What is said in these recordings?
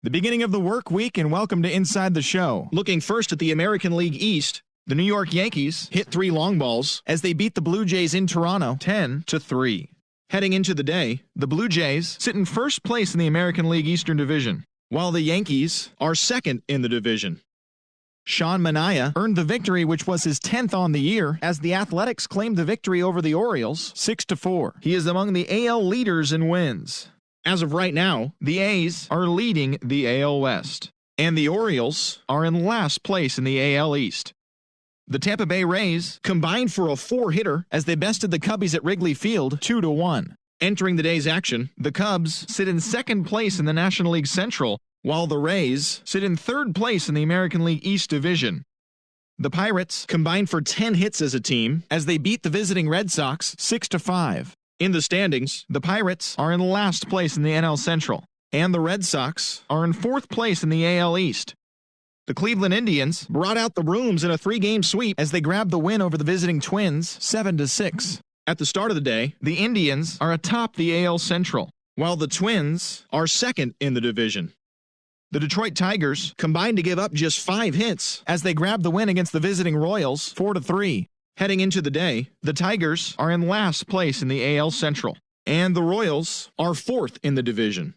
The beginning of the work week, and welcome to Inside the Show. Looking first at the American League East, the New York Yankees hit 3 long balls as they beat the Blue Jays in Toronto 10-3. Heading into the day, the Blue Jays sit in first place in the American League Eastern Division, while the Yankees are second in the division. Sean Manaea earned the victory, which was his 10th on the year, as the Athletics claimed the victory over the Orioles 6-4. He is among the AL leaders in wins. As of right now, the A's are leading the AL West, and the Orioles are in last place in the AL East. The Tampa Bay Rays combined for a 4-hitter as they bested the Cubbies at Wrigley Field 2-1. Entering the day's action, the Cubs sit in second place in the National League Central, while the Rays sit in third place in the American League East Division. The Pirates combined for 10 hits as a team as they beat the visiting Red Sox 6-5. In the standings, the Pirates are in last place in the NL Central, and the Red Sox are in fourth place in the AL East. The Cleveland Indians brought out the brooms in a 3-game sweep as they grabbed the win over the visiting Twins 7-6. At the start of the day, the Indians are atop the AL Central, while the Twins are second in the division. The Detroit Tigers combined to give up just 5 hits as they grabbed the win against the visiting Royals 4-3. Heading into the day, the Tigers are in last place in the AL Central, and the Royals are fourth in the division.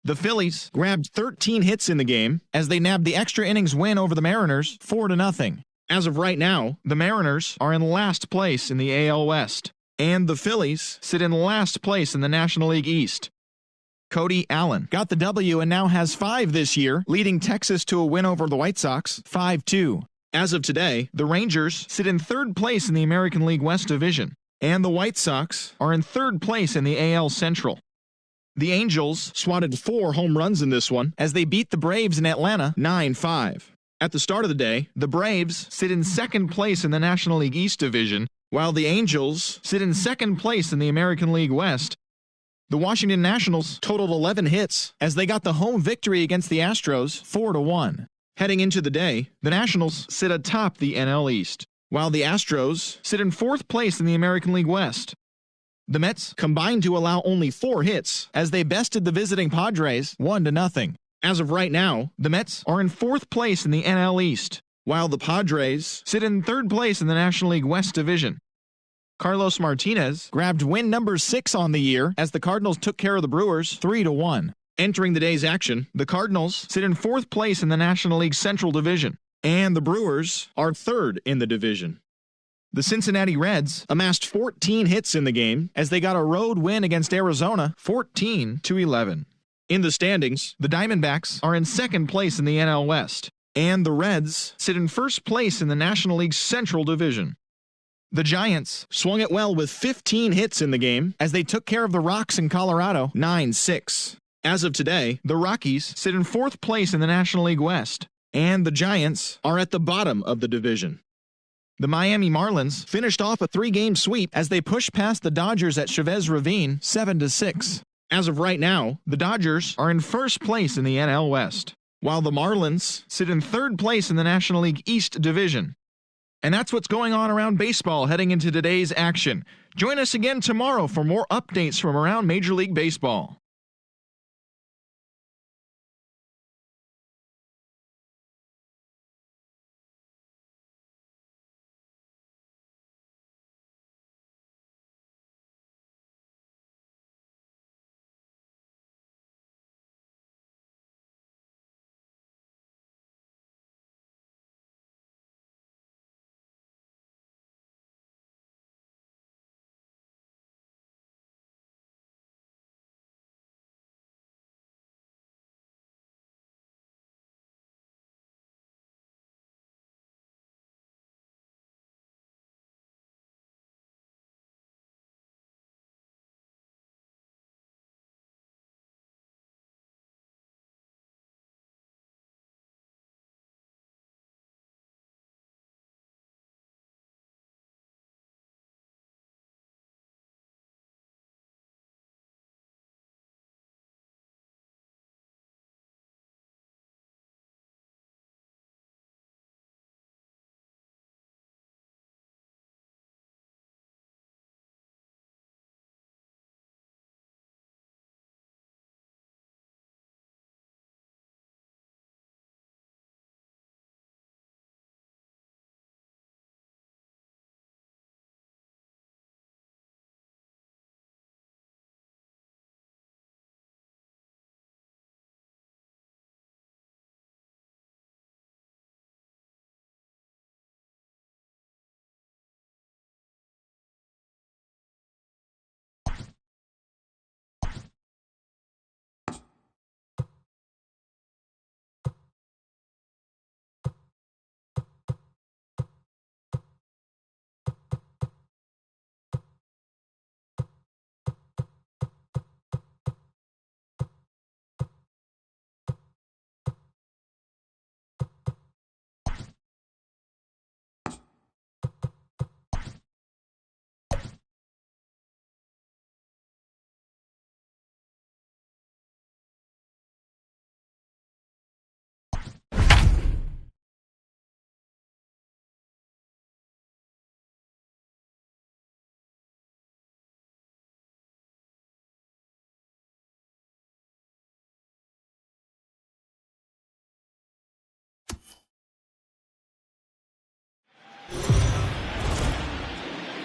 The Phillies grabbed 13 hits in the game as they nabbed the extra innings win over the Mariners 4-0. As of right now, the Mariners are in last place in the AL West, and the Phillies sit in last place in the National League East. Cody Allen got the W and now has 5 this year, leading Texas to a win over the White Sox 5-2. As of today, the Rangers sit in third place in the American League West Division, and the White Sox are in third place in the AL Central. The Angels swatted 4 home runs in this one as they beat the Braves in Atlanta 9-5. At the start of the day, the Braves sit in second place in the National League East Division, while the Angels sit in second place in the American League West. The Washington Nationals totaled 11 hits as they got the home victory against the Astros 4-1. Heading into the day, the Nationals sit atop the NL East, while the Astros sit in fourth place in the American League West. The Mets combined to allow only 4 hits as they bested the visiting Padres 1-0. As of right now, the Mets are in fourth place in the NL East, while the Padres sit in third place in the National League West Division. Carlos Martinez grabbed win number 6 on the year as the Cardinals took care of the Brewers 3-1. Entering the day's action, the Cardinals sit in fourth place in the National League Central Division, and the Brewers are third in the division. The Cincinnati Reds amassed 14 hits in the game as they got a road win against Arizona 14-11. In the standings, the Diamondbacks are in second place in the NL West, and the Reds sit in first place in the National League Central Division. The Giants swung it well with 15 hits in the game as they took care of the Rocks in Colorado 9-6. As of today, the Rockies sit in fourth place in the National League West, and the Giants are at the bottom of the division. The Miami Marlins finished off a 3-game sweep as they pushed past the Dodgers at Chavez Ravine 7-6. As of right now, the Dodgers are in first place in the NL West, while the Marlins sit in third place in the National League East Division. And that's what's going on around baseball heading into today's action. Join us again tomorrow for more updates from around Major League Baseball.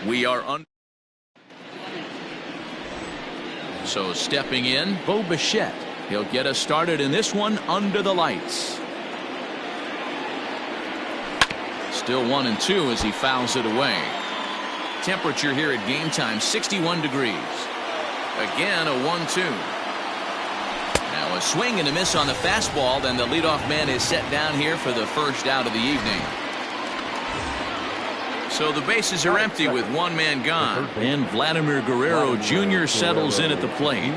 We are on. So stepping in, Bo Bichette. He'll get us started in this one under the lights. Still 1-2 as he fouls it away. Temperature here at game time 61 degrees. Again a 1-2. Now a swing and a miss on the fastball. Then the leadoff man is set down here for the first out of the evening. So the bases are empty with one man gone. And Vladimir Guerrero Jr. settles in at the plate.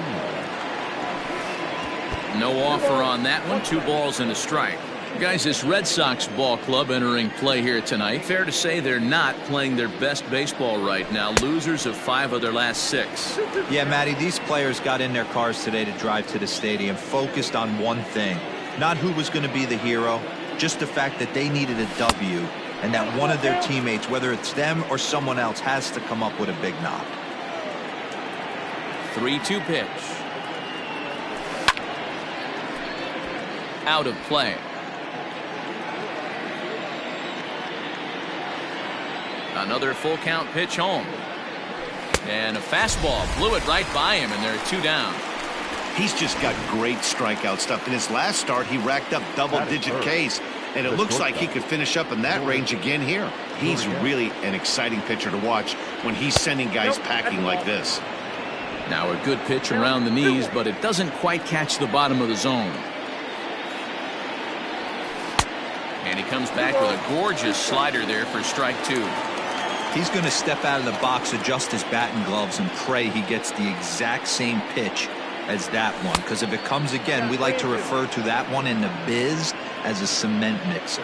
No offer on that one. 2 balls and a strike. Guys, this Red Sox ball club entering play here tonight. Fair to say they're not playing their best baseball right now. Losers of 5 of their last 6. Yeah, Matty, these players got in their cars today to drive to the stadium, focused on one thing. Not who was going to be the hero, just the fact that they needed a W, and that one of their teammates, whether it's them or someone else, has to come up with a big knock. 3-2 pitch. Out of play. Another full count pitch home. And a fastball blew it right by him, and there are 2 down. He's just got great strikeout stuff. In his last start, he racked up double-digit Ks, and it looks like he could finish up in that range again here. He's really an exciting pitcher to watch when he's sending guys packing like this. Now a good pitch around the knees, but it doesn't quite catch the bottom of the zone. And he comes back with a gorgeous slider there for strike 2. He's going to step out of the box, adjust his batting gloves, and pray he gets the exact same pitch as that one. Because if it comes again, we like to refer to that one in the biz as a cement mixer.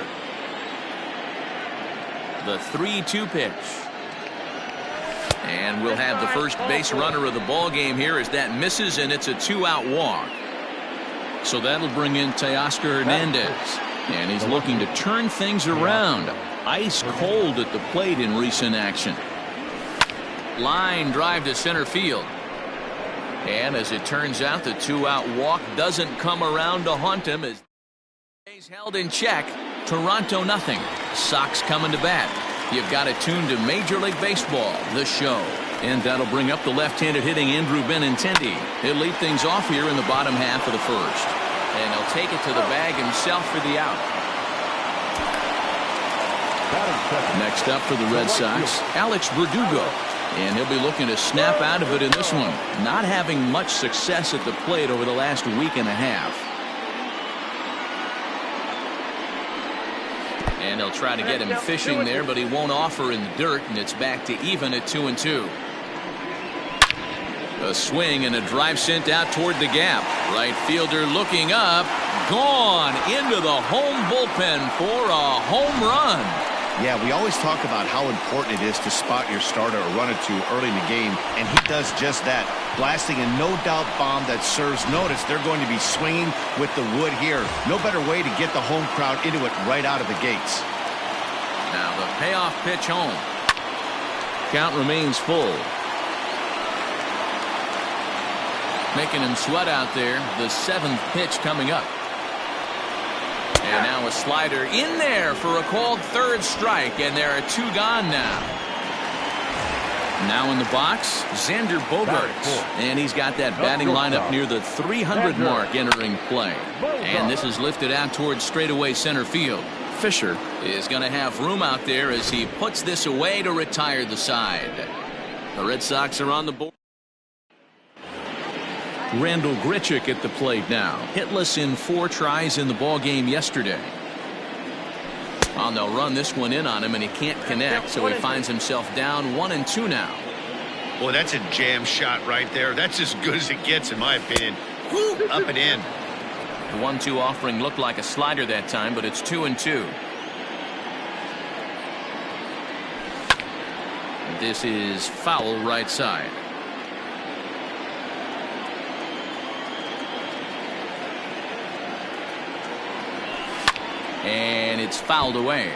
The 3-2 pitch. And we'll have the first base runner of the ball game here as that misses, and it's a 2-out walk. So that'll bring in Teoscar Hernandez. And he's looking to turn things around. Ice cold at the plate in recent action. Line drive to center field. And as it turns out, the 2-out walk doesn't come around to haunt him as he's held in check. Toronto nothing. Sox coming to bat. You've got it tuned to Major League Baseball, the show. And that'll bring up the left-handed hitting Andrew Benintendi. He'll lead things off here in the bottom half of the first. And he'll take it to the bag himself for the out. Next up for the Red Sox, Alex Verdugo. And he'll be looking to snap out of it in this one. Not having much success at the plate over the last week and a half. And they'll try to get him fishing there, but he won't offer in the dirt, and it's back to even at 2-2. A swing and a drive sent out toward the gap. Right fielder looking up. Gone into the home bullpen for a home run. Yeah, we always talk about how important it is to spot your starter or run it to early in the game, and he does just that, blasting a no-doubt bomb that serves notice. They're going to be swinging with the wood here. No better way to get the home crowd into it right out of the gates. Now the payoff pitch home. Count remains full. Making him sweat out there. The 7th pitch coming up. And now a slider in there for a called 3rd strike, and there are 2 gone now. Now in the box, Xander Bogaerts, and he's got that batting lineup near the 300 mark entering play. And this is lifted out towards straightaway center field. Fisher is going to have room out there as he puts this away to retire the side. The Red Sox are on the board. Randall Grichuk at the plate now. Hitless in 4 tries in the ball game yesterday. And they'll run this one in on him, and he can't connect, so he finds himself down 1-2 now. Boy, that's a jam shot right there. That's as good as it gets, in my opinion. Woo, up and in. The 1-2 offering looked like a slider that time, but it's 2-2. This is foul right side. And it's fouled away.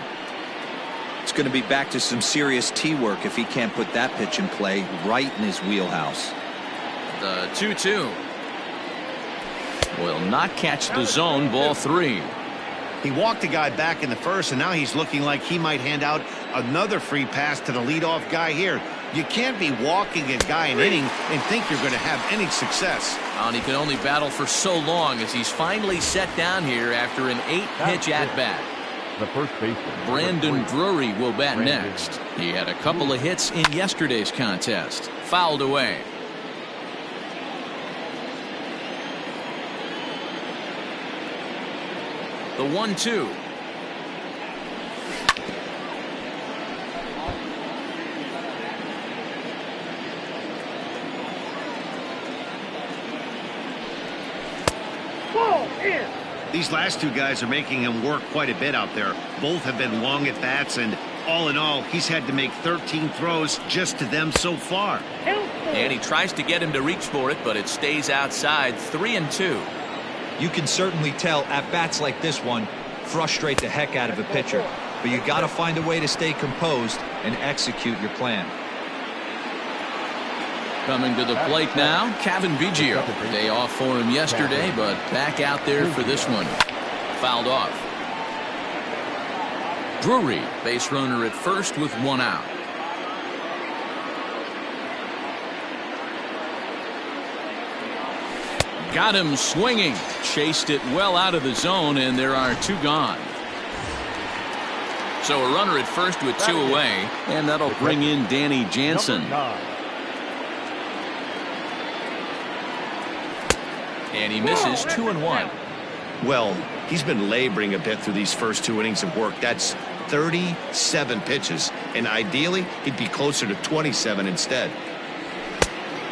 It's going to be back to some serious tee work if he can't put that pitch in play right in his wheelhouse. The 2-2 will not catch the zone. Ball 3. He walked a guy back in the first, and now he's looking like he might hand out another free pass to the leadoff guy here. You can't be walking a guy an inning and think you're going to have any success. And he can only battle for so long as he's finally set down here after an 8-pitch at-bat. The first baseman, Brandon Drury will bat next. He had a couple of hits in yesterday's contest. Fouled away. The 1-2. These last two guys are making him work quite a bit out there. Both have been long at bats, and all in all, he's had to make 13 throws just to them so far. And he tries to get him to reach for it, but it stays outside. 3-2. You can certainly tell at bats like this one frustrate the heck out of a pitcher, but you got to find a way to stay composed and execute your plan. Coming to the plate now, Kevin Biggio. Day off for him yesterday, but back out there for this one. Fouled off. Drury, base runner at first with one out. Got him swinging. Chased it well out of the zone, and there are two gone. So a runner at first with two away, and that'll bring in Danny Jansen. And he misses 2-1. Well, he's been laboring a bit through these first 2 innings of work. That's 37 pitches, and ideally he'd be closer to 27 instead.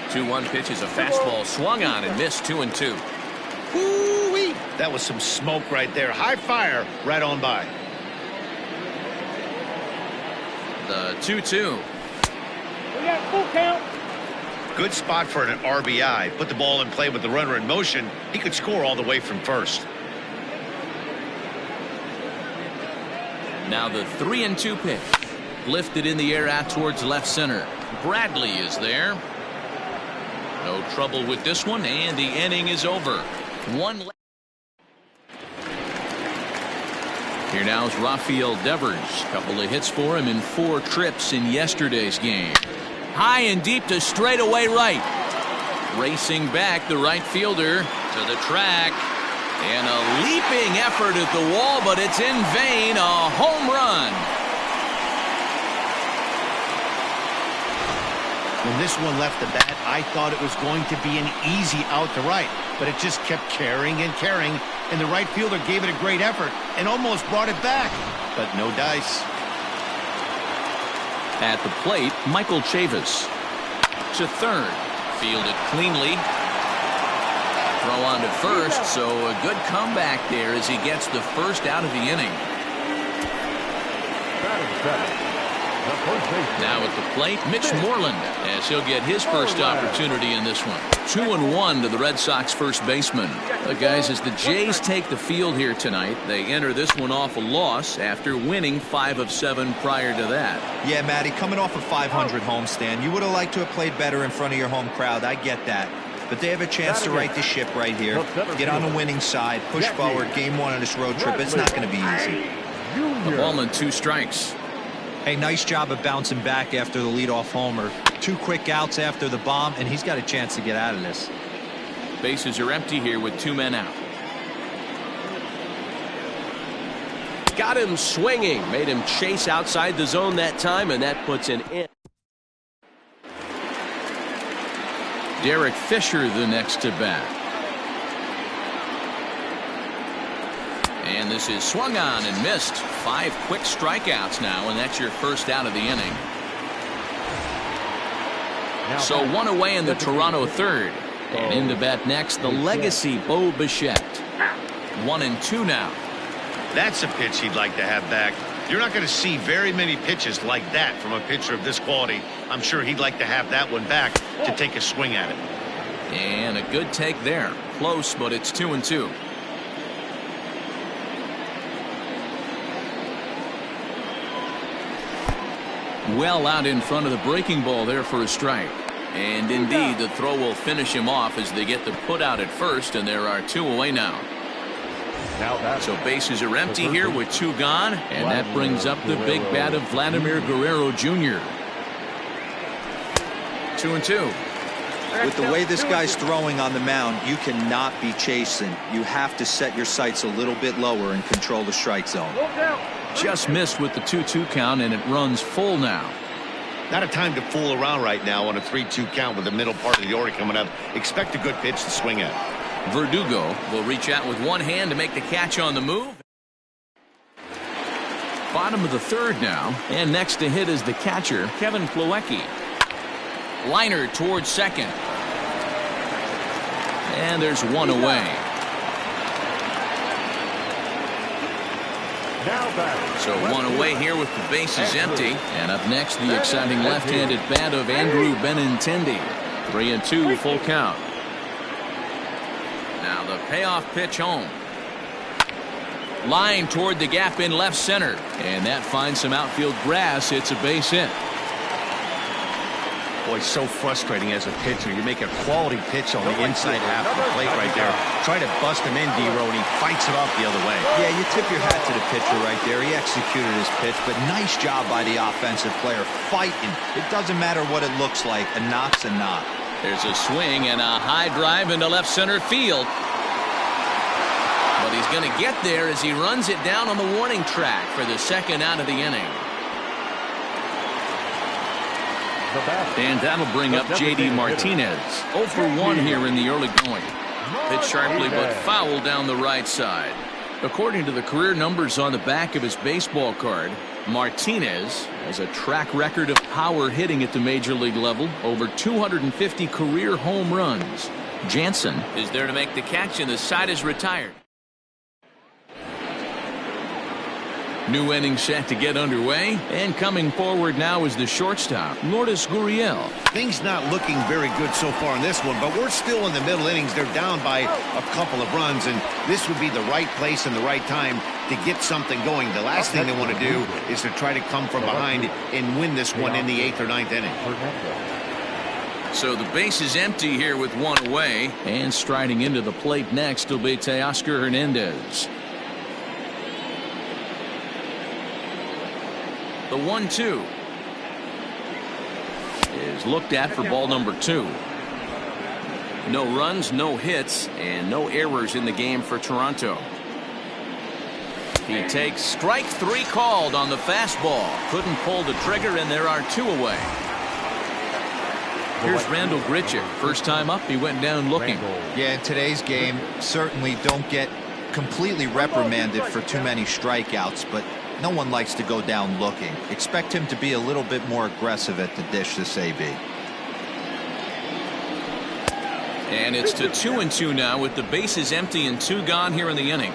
2-1 pitch is a fastball swung on and missed. 2-2. Woo-wee! That was some smoke right there. High fire right on by. The 2-2. We got full count. Good spot for an RBI. Put the ball in play with the runner in motion. He could score all the way from first. Now the 3-2 pitch. Lifted in the air out towards left center. Bradley is there. No trouble with this one, and the inning is over. One left. Here now is Rafael Devers. Couple of hits for him in 4 trips in yesterday's game. High and deep to straightaway right. Racing back the right fielder to the track. And a leaping effort at the wall, but it's in vain. A home run. When this one left the bat, I thought it was going to be an easy out to right, but it just kept carrying and carrying, and the right fielder gave it a great effort and almost brought it back, but no dice. At the plate, Michael Chavis. To third. Fielded cleanly. Throw on to first, so a good comeback there as he gets the first out of the inning. Now at the plate, Mitch Moreland, as he'll get his first opportunity in this one. 2-1 to the Red Sox first baseman. But guys, as the Jays take the field here tonight, they enter this one off a loss after winning 5 of 7 prior to that. Yeah, Matty, coming off a 500 homestand, you would have liked to have played better in front of your home crowd. I get that. But they have a chance to right the ship right here. Get on the winning side, push forward, game 1 on this road trip. It's not going to be easy. The ball and 2 strikes. Hey, nice job of bouncing back after the leadoff homer. 2 quick outs after the bomb, and he's got a chance to get out of this. Bases are empty here with 2 men out. Got him swinging. Made him chase outside the zone that time, and that puts an in. Derek Fisher the next to bat. And this is swung on and missed. 5 quick strikeouts now, and that's your first out of the inning. So 1 away in the Toronto third. And in to bat next, the legacy Bo Bichette. 1-2 now. That's a pitch he'd like to have back. You're not going to see very many pitches like that from a pitcher of this quality. I'm sure he'd like to have that one back to take a swing at it. And a good take there. Close, but it's 2-2. Well out in front of the breaking ball there for a strike. And indeed, the throw will finish him off as they get the put out at first, and there are 2 away now. So bases are empty here with 2 gone, and that brings up the big bat of Vladimir Guerrero Jr. 2-2. With the way this guy's throwing on the mound, you cannot be chasing. You have to set your sights a little bit lower and control the strike zone. Just missed with the 2-2 count, and it runs full now. Not a time to fool around right now on a 3-2 count with the middle part of the order coming up. Expect a good pitch to swing at. Verdugo will reach out with one hand to make the catch on the move. Bottom of the third now, and next to hit is the catcher, Kevin Plawecki. Liner towards second. And there's one away. So one away here with the bases empty. And up next, the exciting left-handed bat of Andrew Benintendi. 3-2 full count. Now the payoff pitch home. Line toward the gap in left center. And that finds some outfield grass. It's a base hit. Boy, so frustrating as a pitcher. You make a quality pitch on the inside half of the plate right there. Try to bust him in, D-Row, and he fights it off the other way. Yeah, you tip your hat to the pitcher right there. He executed his pitch, but nice job by the offensive player fighting. It doesn't matter what it looks like. A knock's a knock. There's a swing and a high drive into left center field. But he's going to get there as he runs it down on the warning track for the second out of the inning. And that'll bring up J.D. Martinez. 0 for 1 here in the early going. Hit sharply but foul down the right side. According to the career numbers on the back of his baseball card, Martinez has a track record of power hitting at the major league level. Over 250 career home runs. Jansen is there to make the catch, and the side is retired. New inning set to get underway, and coming forward now is the shortstop, Lourdes Gurriel. Things not looking very good so far in this one, but we're still in the middle innings. They're down by a couple of runs, and this would be the right place and the right time to get something going. The last thing they want to do is to try to come from behind and win this one in the 8th or 9th inning. So the base is empty here with one away, and striding into the plate next will be Teoscar Hernandez. The 1-2 is looked at for ball number 2. No runs, no hits, and no errors in the game for Toronto. He takes strike 3 called on the fastball. Couldn't pull the trigger, and there are 2 away. Here's Randall Grichuk. First time up, he went down looking. Yeah, in today's game, certainly don't get completely reprimanded for too many strikeouts, but no one likes to go down looking. Expect him to be a little bit more aggressive at the dish this AB. And it's to 2-2 now with the bases empty and 2 gone here in the inning.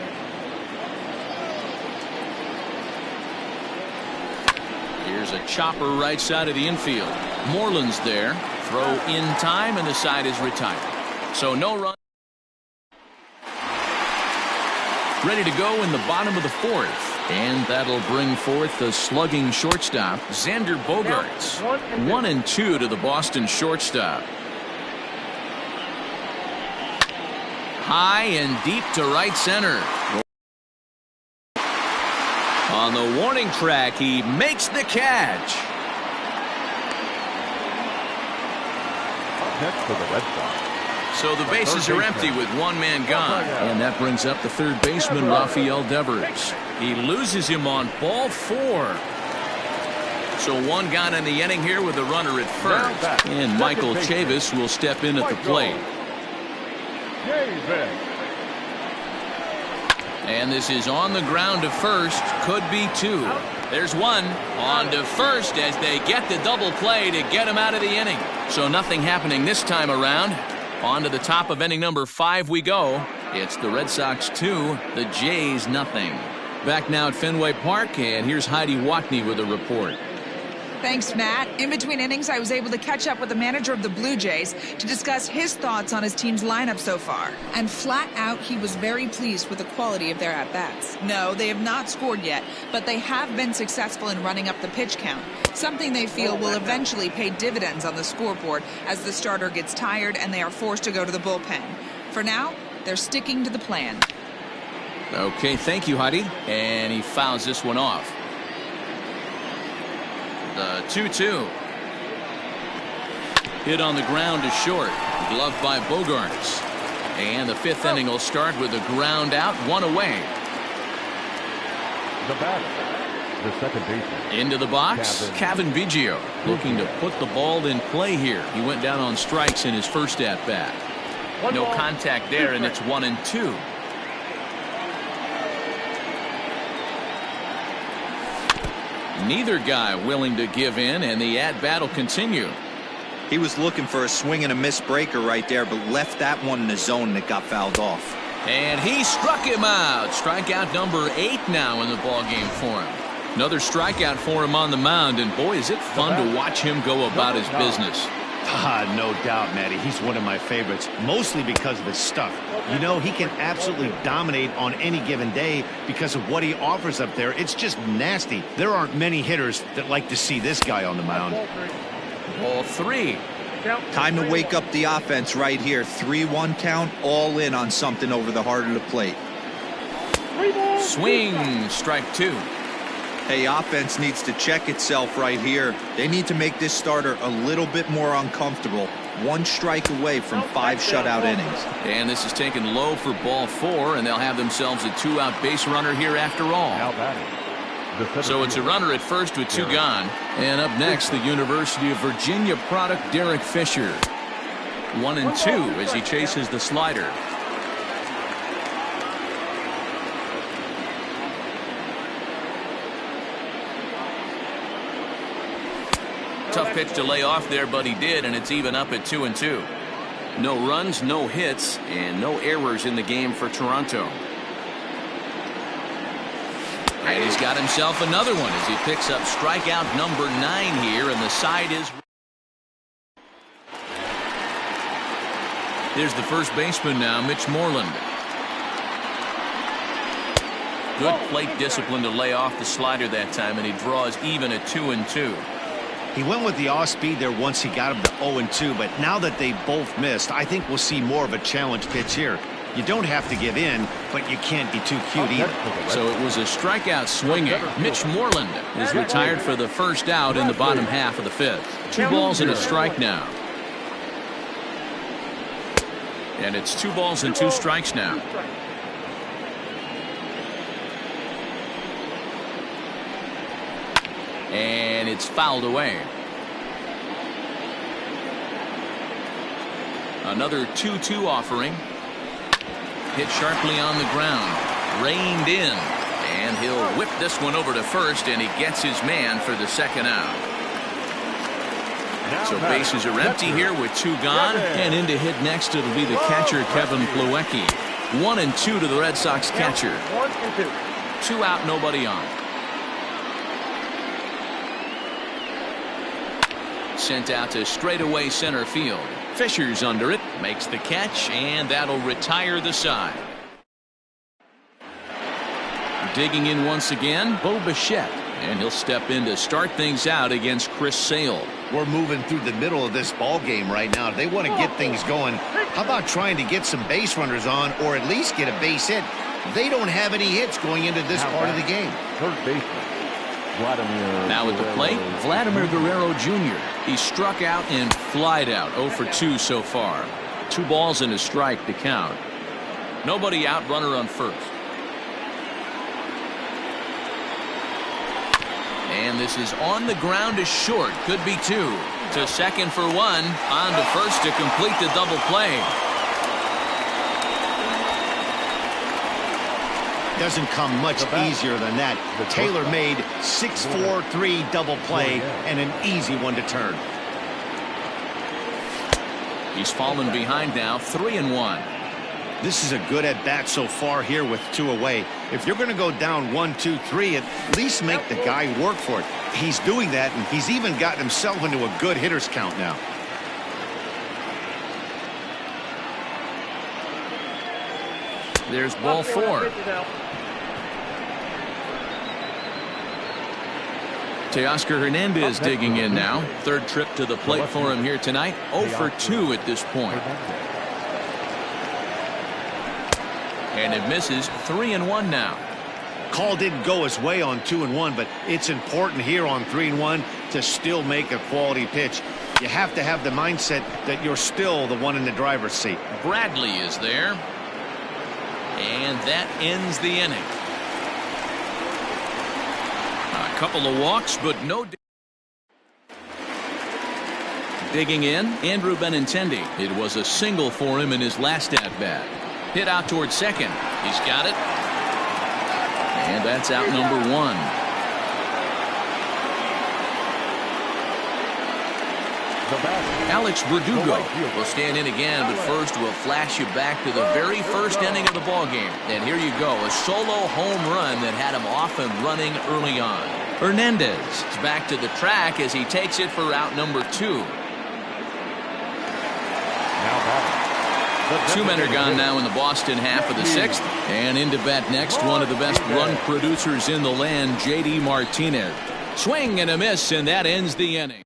Here's a chopper right side of the infield. Moreland's there. Throw in time, and the side is retired. So no run. Ready to go in the bottom of the 4th. And that'll bring forth the slugging shortstop, Xander Bogaerts. 1-2 to the Boston shortstop. High and deep to right center. On the warning track, he makes the catch. Next for the Red Sox. So the bases are empty with 1 man gone. And that brings up the third baseman, Rafael Devers. He loses him on ball 4. So 1 gone in the inning here with a runner at first. And Michael Chavis will step in at the plate. And this is on the ground to first. Could be 2. There's 1 on to first as they get the double play to get him out of the inning. So nothing happening this time around. On to the top of inning number 5 we go. It's the Red Sox 2, the Jays nothing. Back now at Fenway Park, and here's Heidi Watney with a report. Thanks, Matt. In between innings, I was able to catch up with the manager of the Blue Jays to discuss his thoughts on his team's lineup so far. And flat out, he was very pleased with the quality of their at-bats. No, they have not scored yet, but they have been successful in running up the pitch count, something they feel will eventually pay dividends on the scoreboard as the starter gets tired and they are forced to go to the bullpen. For now, they're sticking to the plan. Okay, thank you, Heidi. And he fouls this one off. The 2-2. Hit on the ground is short. Gloved by Bogarts. And the fifth inning will start with a ground out, one away. The batter, the second baseman. Into the box, Kevin Biggio looking to put the ball in play here. He went down on strikes in his first at bat. No contact there, and it's 1-2. Neither guy willing to give in, and the at-bat will continue. He was looking for a swing and a miss breaker right there, but left that one in the zone that got fouled off. And he struck him out. Strikeout number 8 now in the ballgame for him. Another strikeout for him on the mound, and boy, is it fun to watch him go about his business. No doubt, Matty. He's one of my favorites, mostly because of his stuff. You know, he can absolutely dominate on any given day because of what he offers up there. It's just nasty. There aren't many hitters that like to see this guy on the mound. Ball 3. Time to wake up the offense right here. 3-1 count, all in on something over the heart of the plate. Swing, strike 2. Hey, offense needs to check itself right here. They need to make this starter a little bit more uncomfortable. 1 strike away from 5 shutout innings. And this is taken low for ball 4, and they'll have themselves a 2-out base runner here after all. So it's a runner at first with 2 gone. And up next, the University of Virginia product, Derek Fisher. 1-2 as he chases the slider. Tough pitch to lay off there, but he did, and it's even up at 2-2. No runs, no hits, and no errors in the game for Toronto. And he's got himself another one as he picks up strikeout number 9 here, and the side is. There's the first baseman now, Mitch Moreland. Good plate discipline to lay off the slider that time, and he draws even at 2-2. He went with the off-speed there once he got him to 0-2, but now that they both missed, I think we'll see more of a challenge pitch here. You don't have to give in, but you can't be too cute either. So it was a strikeout swinging. Mitch Moreland is retired for the first out in the bottom half of the 5th. 2 balls and a strike now. And it's 2 balls and 2 strikes now. And it's fouled away. Another 2-2 offering. Hit sharply on the ground. Reined in. And he'll whip this one over to first, and he gets his man for the second out. So bases are empty here with 2 gone. And in to hit next, it'll be the catcher, Kevin Plawecki. 1-2 to the Red Sox catcher. 2 out, nobody on. Sent out to straightaway center field. Fisher's under it, makes the catch, and that'll retire the side. Digging in once again, Bo Bichette, and he'll step in to start things out against Chris Sale. We're moving through the middle of this ball game right now. They want to get things going. How about trying to get some base runners on, or at least get a base hit? They don't have any hits going into this part of the game. Third baseman. Now at the plate, Vladimir Guerrero Jr. He struck out and flied out. 0 for 2 so far. 2 balls and a strike to count. Nobody out, runner on first. And this is on the ground to short. Could be 2. To second for 1. On to first to complete the double play. Doesn't come much easier than that. Tailor-made 6-4-3 double play and an easy one to turn. He's fallen behind now, 3-1. This is a good at-bat so far here with 2 away. If you're going to go down 1-2-3, at least make the guy work for it. He's doing that, and he's even gotten himself into a good hitter's count now. There's ball 4. Teoscar Hernandez digging in now. 3rd trip to the plate for him here tonight. 0 for 2 at this point. And it misses. 3-1 now. Call didn't go his way on 2-1, but it's important here on 3-1 to still make a quality pitch. You have to have the mindset that you're still the one in the driver's seat. Bradley is there. And that ends the inning. A couple of walks, but no. Digging in, Andrew Benintendi. It was a single for him in his last at-bat. Hit out towards second. He's got it. And that's out number one. Alex Verdugo will stand in again, but first we'll flash you back to the very first inning of the ballgame. And here you go, a solo home run that had him off and running early on. Hernandez is back to the track as he takes it for out number two. Two men are gone now in the Boston half of the sixth. And into bat next, one of the best run producers in the land, J.D. Martinez. Swing and a miss, and that ends the inning.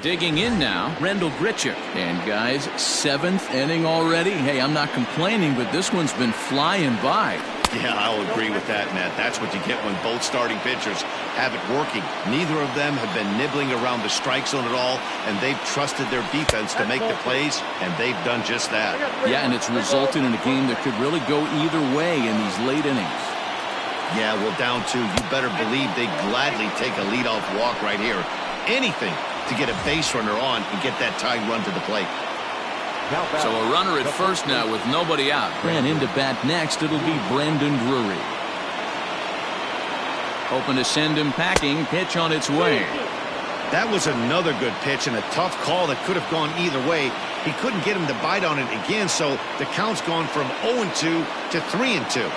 Digging in now, Rendell Grichuk. And guys, seventh inning already. Hey, I'm not complaining, but this one's been flying by. Yeah, I'll agree with that, Matt. That's what you get when both starting pitchers have it working. Neither of them have been nibbling around the strike zone at all, and they've trusted their defense to make the plays, and they've done just that. Yeah, and it's resulted in a game that could really go either way in these late innings. Yeah, well, down two, you better believe they'd gladly take a leadoff walk right here. Anything to get a base runner on and get that tying run to the plate. So a runner at first now with nobody out. And into bat next, it'll be Brandon Drury. Hoping to send him packing. Pitch on its way. That was another good pitch and a tough call that could have gone either way. He couldn't get him to bite on it again, so the count's gone from 0-2 to 3-2.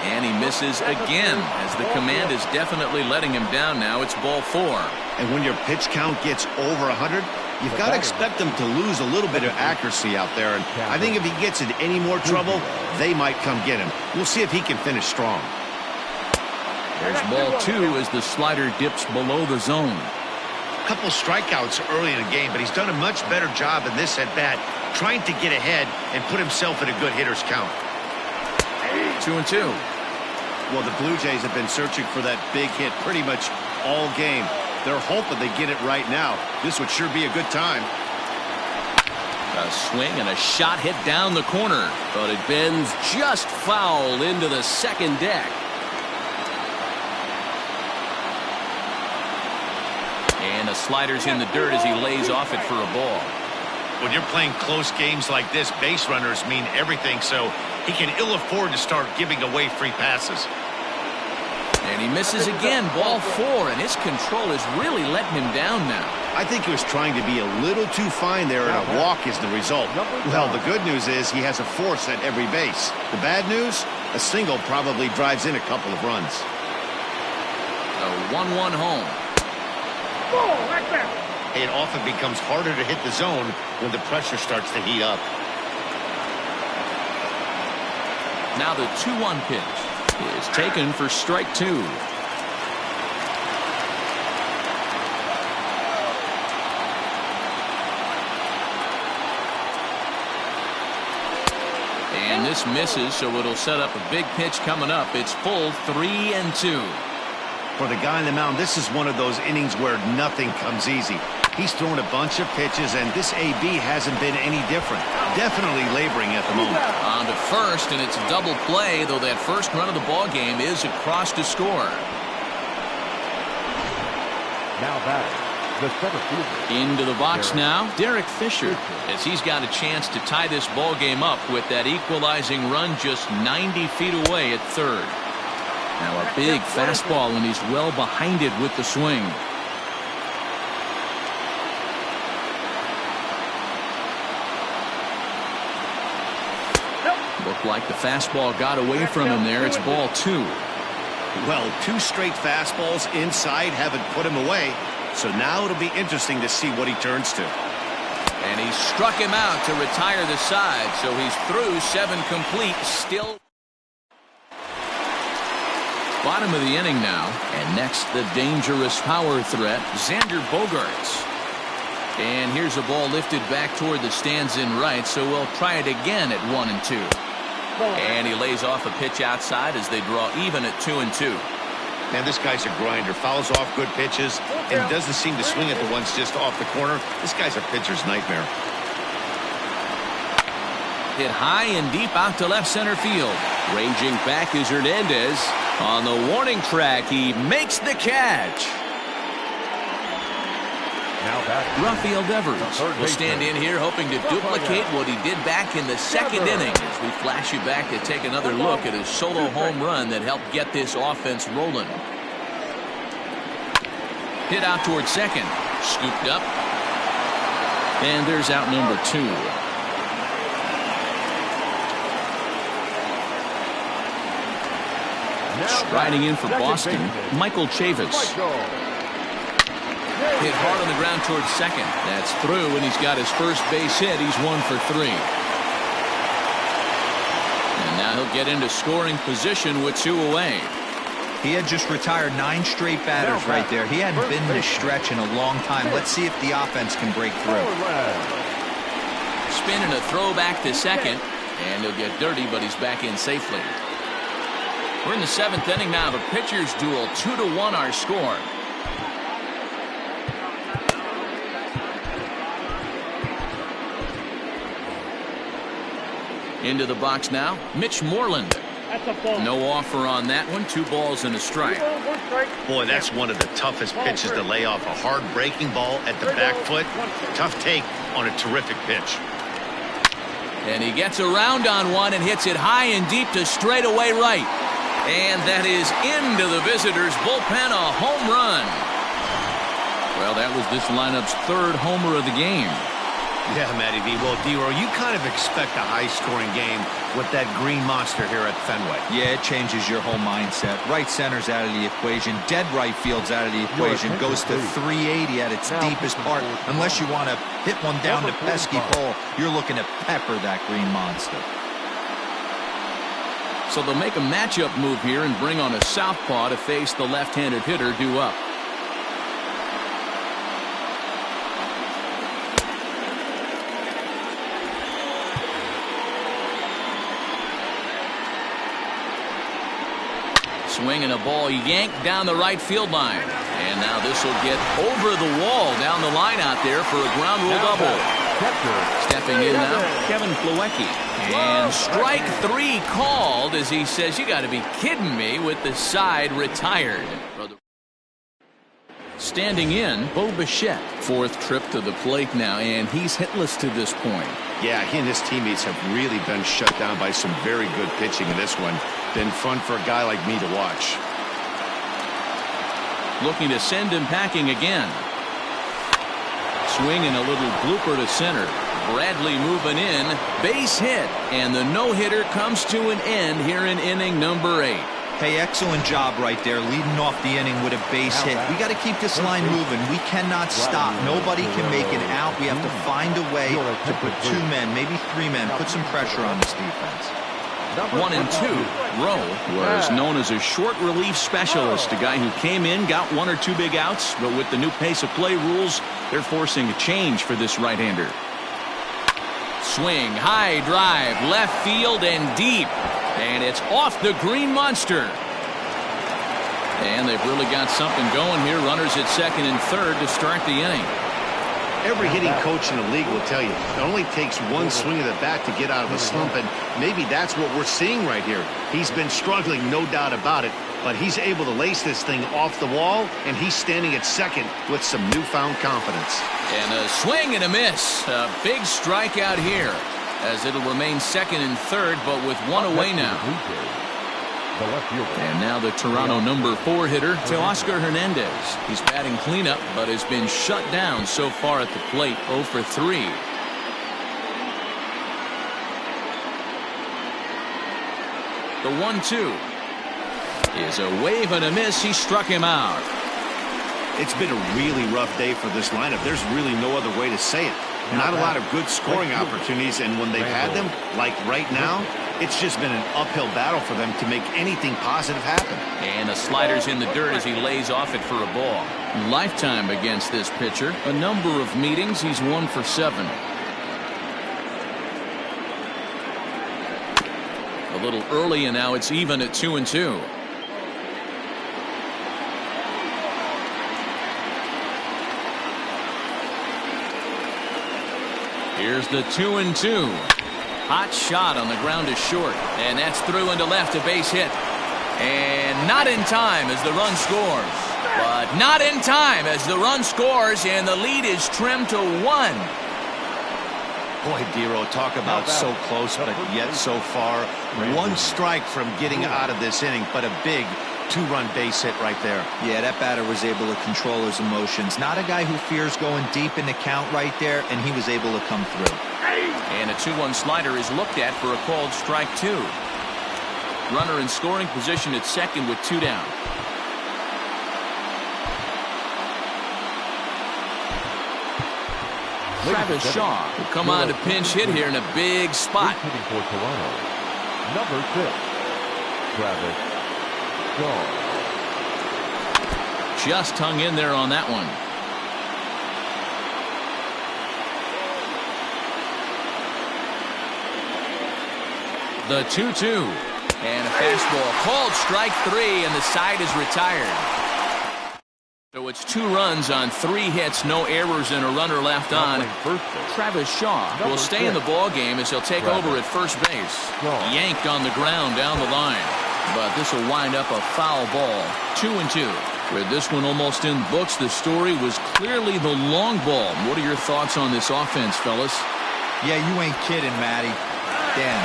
And he misses again, as the command is definitely letting him down now. It's ball four. And when your pitch count gets over 100, you've got to expect them to lose a little bit of accuracy out there. And I think if he gets in any more trouble, they might come get him. We'll see if he can finish strong. There's ball two as the slider dips below the zone. A couple strikeouts early in the game, but he's done a much better job in this at-bat, trying to get ahead and put himself in a good hitter's count. 2-2. Well, the Blue Jays have been searching for that big hit pretty much all game. They're hoping they get it right now. This would sure be a good time. A swing and a shot hit down the corner, but it bends just foul into the second deck. And the slider's in the dirt as he lays off it for a ball. When you're playing close games like this, base runners mean everything, so he can ill afford to start giving away free passes. And he misses again, ball four, and his control is really letting him down now. I think he was trying to be a little too fine there, and a walk is the result. Well, the good news is he has a force at every base. The bad news, a single probably drives in a couple of runs. A 1-1 home. It often becomes harder to hit the zone when the pressure starts to heat up. Now the 2-1 pitch is taken for strike two. And this misses, so it'll set up a big pitch coming up. It's full 3-2. For the guy on the mound, this is one of those innings where nothing comes easy. He's thrown a bunch of pitches, and this AB hasn't been any different. Definitely laboring at the moment. On to first, and it's a double play, though that first run of the ball game is across to score. Now back, the center fielder. Into the box now, Derek Fisher, as he's got a chance to tie this ball game up with that equalizing run just 90 feet away at third. Now a big fastball, and he's well behind it with the swing. Looked like the fastball got away from him there. It's ball two. Well, two straight fastballs inside haven't put him away. So now it'll be interesting to see what he turns to. And he struck him out to retire the side. So he's through 7 complete. Still bottom of the inning now. And next, the dangerous power threat, Xander Bogaerts. And here's a ball lifted back toward the stands in right. So we'll try it again at 1-2. And he lays off a pitch outside as they draw even at 2-2. Man, this guy's a grinder. Fouls off good pitches and doesn't seem to swing at the ones just off the corner. This guy's a pitcher's nightmare. Hit high and deep out to left center field. Ranging back is Hernandez. On the warning track, he makes the catch. Rafael Devers will stand in here hoping to duplicate what he did back in the second inning as we flash you back to take another look at his solo home run that helped get this offense rolling. Hit out towards second. Scooped up. And there's out number 2. Striding in for Boston, Michael Chavis. Hit hard on the ground towards second. That's through, and he's got his first base hit. He's 1 for 3. And now he'll get into scoring position with 2 away. He had just retired 9 straight batters right there. He hadn't been this stretch in a long time. Let's see if the offense can break through. Spin and a throw back to second, and he'll get dirty, but he's back in safely. We're in the 7th inning now of a pitcher's duel. 2-1 our score. Into the box now, Mitch Moreland. No offer on that one. 2 balls and a strike. Boy, that's one of the toughest pitches to lay off. A hard breaking ball at the back foot. Tough take on a terrific pitch. And he gets around on one and hits it high and deep to straightaway right. And that is into the visitors' bullpen, a home run. Well, that was this lineup's 3rd homer of the game. Yeah, Matty V. Well, D-Roy, you kind of expect a high-scoring game with that green monster here at Fenway. Yeah, it changes your whole mindset. Right center's out of the equation. Dead right field's out of the equation. Goes to 380 at its deepest part. Unless you want to hit one down the pesky pole, you're looking to pepper that green monster. So they'll make a matchup move here and bring on a southpaw to face the left-handed hitter due up. Swing and a ball yanked down the right field line. And now this will get over the wall down the line out there for a ground rule double. Stepping in now, Kevin Plawecki. And strike 3 called as he says, you got to be kidding me, with the side retired. Standing in, Bo Bichette. 4th trip to the plate now, and he's hitless to this point. Yeah, he and his teammates have really been shut down by some very good pitching in this one. Been fun for a guy like me to watch. Looking to send him packing again. Swing and a little blooper to center. Bradley moving in. Base hit. And the no-hitter comes to an end here in inning number 8. Hey, excellent job right there, leading off the inning with a base hit. We got to keep this line moving. We cannot stop. Nobody can make it out. We have to find a way to put 2 men, maybe 3 men, put some pressure on this defense. 1 and 2. Rowe was known as a short relief specialist, a guy who came in, got 1 or 2 big outs, but with the new pace of play rules, they're forcing a change for this right-hander. Swing, high drive, left field and deep. And it's off the green monster. And they've really got something going here. Runners at 2nd and 3rd to start the inning. Every hitting coach in the league will tell you it only takes 1 swing of the bat to get out of a slump, and maybe that's what we're seeing right here. He's been struggling, no doubt about it, but he's able to lace this thing off the wall, and he's standing at 2nd with some newfound confidence. And a swing and a miss. A big strikeout here, as it'll remain 2nd and 3rd, but with 1 away now. And now the Toronto number 4 hitter, Teoscar Hernandez. He's batting cleanup, but has been shut down so far at the plate, 0 for 3. The 1-2 is a wave and a miss. He struck him out. It's been a really rough day for this lineup. There's really no other way to say it. Not a lot of good scoring opportunities, and when they've had them, like right now, it's just been an uphill battle for them to make anything positive happen. And the slider's in the dirt as he lays off it for a ball. Lifetime against this pitcher. A number of meetings. He's 1 for 7. A little early, and now it's even at 2 and 2. Here's the 2-2. Hot shot on the ground is short, and that's through into left, a base hit. And not in time as the run scores. But not in time as the run scores, and the lead is trimmed to 1. Boy, Dero, talk about so close, but yet so far. One strike from getting out of this inning, but a big two-run base hit right there. Yeah, that batter was able to control his emotions. Not a guy who fears going deep in the count right there, and he was able to come through. And a 2-1 slider is looked at for a called strike 2. Runner in scoring position at second with 2 down. Travis Shaw will come on to pinch hit here in a big spot. Hitting for Toronto, number 6, Travis Shaw. Just hung in there on that one. The 2-2. And a fastball called strike 3, and the side is retired. So it's 2 runs on 3 hits, no errors, and a runner left on. Travis Shaw will stay in the ball game as he'll take over at first base. Yanked on the ground down the line. But this will wind up a foul ball. 2-2. With this one almost in books, the story was clearly the long ball. What are your thoughts on this offense, fellas? Yeah, you ain't kidding, Matty. Dan,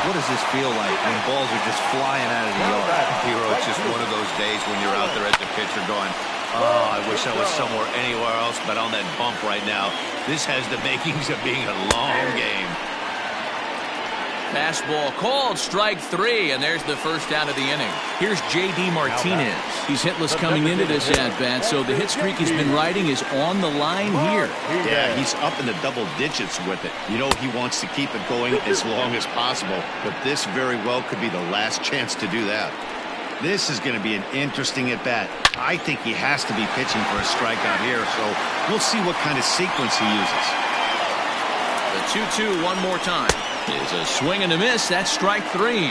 what does this feel like when balls are just flying out of the yard? Dero, it's just one of those days when you're out there at the pitcher going, oh, I wish I was somewhere anywhere else but on that bump right now. This has the makings of being a long game. Fastball called strike 3, and there's the first out of the inning. Here's J.D. Martinez. He's hitless coming into this at-bat, so the hit streak he's been riding is on the line here. Yeah, he's up in the double digits with it. You know he wants to keep it going as long as possible, but this very well could be the last chance to do that. This is going to be an interesting at-bat. I think he has to be pitching for a strikeout here, so we'll see what kind of sequence he uses. The 2-2 one more time. Is a swing and a miss. That's strike 3.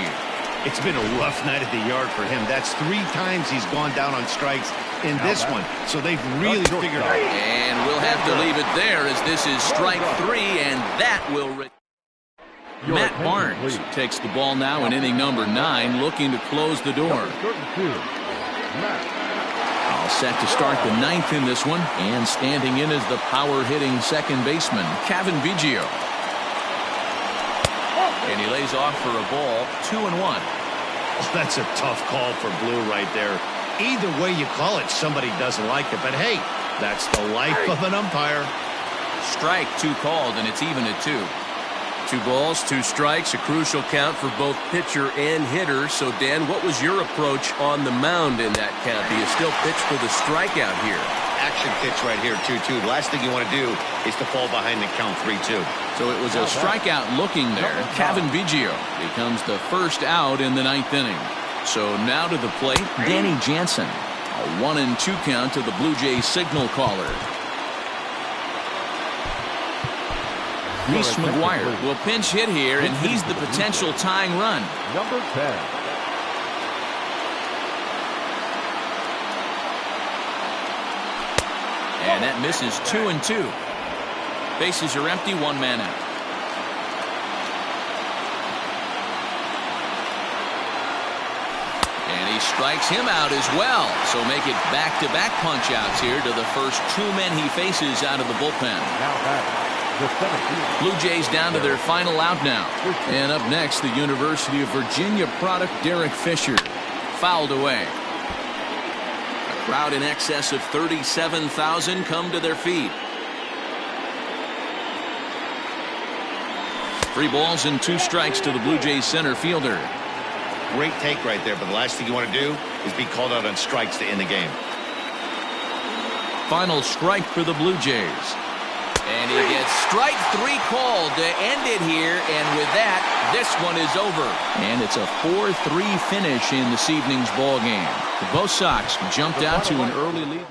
It's been a rough night at the yard for him. That's 3 times he's gone down on strikes in this one. So they've really figured out. And we'll have to leave it there as this is strike 3, and that will... Matt Barnes takes the ball now in inning number 9, looking to close the door. All set to start the 9th in this one, and standing in is the power-hitting second baseman, Cavan Biggio. And he lays off for a ball, 2-1. Oh, that's a tough call for Blue right there. Either way you call it, somebody doesn't like it. But hey, that's the life of an umpire. Strike 2 called, and it's even at 2. 2 balls, 2 strikes, a crucial count for both pitcher and hitter. So, Dan, what was your approach on the mound in that count? Do you still pitch for the strikeout here? Action pitch right here, 2-2. The last thing you want to do is to fall behind the count 3-2. So it was a strikeout looking there. Cavan Biggio becomes the first out in the 9th inning. So now to the plate, Danny Jansen. A 1-2 count to the Blue Jays signal caller. Reese McGuire will pinch hit here, and he's the potential tying run. Number 10. And that misses 2-2. Bases are empty, 1 man out. And he strikes him out as well. So make it back-to-back punch-outs here to the first 2 men he faces out of the bullpen. Blue Jays down to their final out now. And up next, the University of Virginia product, Derek Fisher. Fouled away. A crowd in excess of 37,000 come to their feet. 3 balls and 2 strikes to the Blue Jays center fielder. Great take right there, but the last thing you want to do is be called out on strikes to end the game. Final strike for the Blue Jays. And he gets strike 3 called to end it here, and with that, this one is over. And it's a 4-3 finish in this evening's ball game. Both Sox jumped out to an early lead.